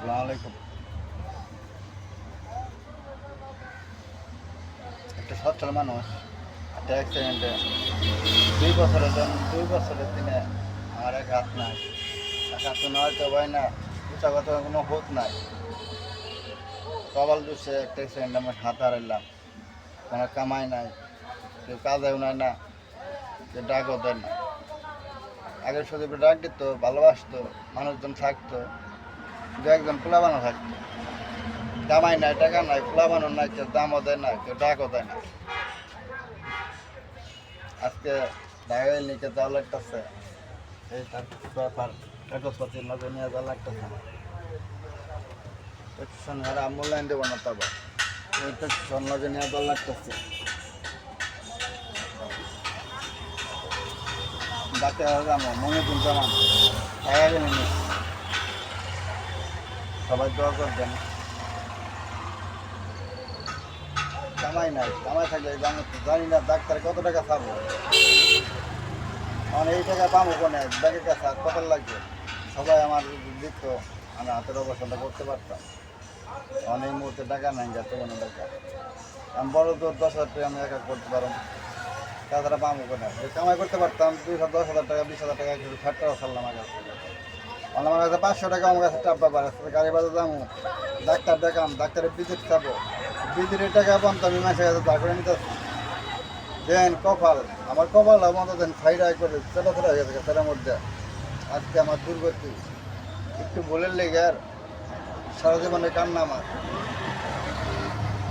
আসসালামু আলাইকুম। একটা সচ্ছল মানুষ একটা অ্যাক্সিডেন্টে 2 বছরের দিনে আমার এক হাত নাই, এক হাত তো নড়তে পারি না, উঁচা কথা কোনো হোত নাই। কপাল দুষে একটা অ্যাক্সিডেন্টে আমার হাত হারাইলাম। কোনো কামাই নাই, কেউ কাজেও নেয় না, কেউ ডাকও দেয় না। আগের শুধু ডাক দিত, ভালোবাসতো, মানুষজন থাকতো, দু একজন পোলাবানো থাকতো। কামাই নাই, টাকা নাই, পোলাবানো নাই, কেউ দামও দেয় না, কেউ ডাকও দেয় না। আজকে ঢাকায় নিতে যাওয়া লাগতেছে, এই তার ব্যাপার কাগজপত্র নজর নিয়ে যাওয়া লাগতেছে না। পেটিশন হারা মূল্যায়ন দেবো না, তবে ওই পেটিশন নজর নিয়ে যাওয়া লাগতেছে। ডাক্তার যাবো মনিরুল জামান টাকা কিনে নিস, সবাই দোয়া করবেন। কামাই নাই, কামাই থাকলে জানি না ডাক্তার কত টাকা খাবো, আমার এই টাকা পাবো কোনে, ব্যাংকের কাছে আর কত লাগবে। সবাই আমার দিত, আমি হাতের অবস্থানটা করতে পারতাম। অনেক মুহূর্তে টাকা নাই, যাতে কোনো টাকা আমি বড় তো 10,000 টাকা আমি একা করতে পারব, তাছাড়া পাবো কোনে। যে কামাই করতে পারতাম 10,000 টাকা 20,000 টাকা কিছু খাটটাও ছাড়লাম আমার কাছে। আমার কাছে 500 টাকা আমার কাছে টাপ ব্যাপার আছে, গাড়ি বাজে যাবো, ডাক্তার দেখাম, ডাক্তারের ভিজিট খাবো, ভিজিটের টাকা বন্ধ আমি মাসের কাছে তা করে নিতেছি। দেন কপাল, আমার কপাল বন্ধ দেন খাইরা করে ছোটো ছোটো হয়ে গেছে তার মধ্যে। আজকে আমার দুর্গতি একটু বলের লেগে আর সারা জীবনে কান্না আমার।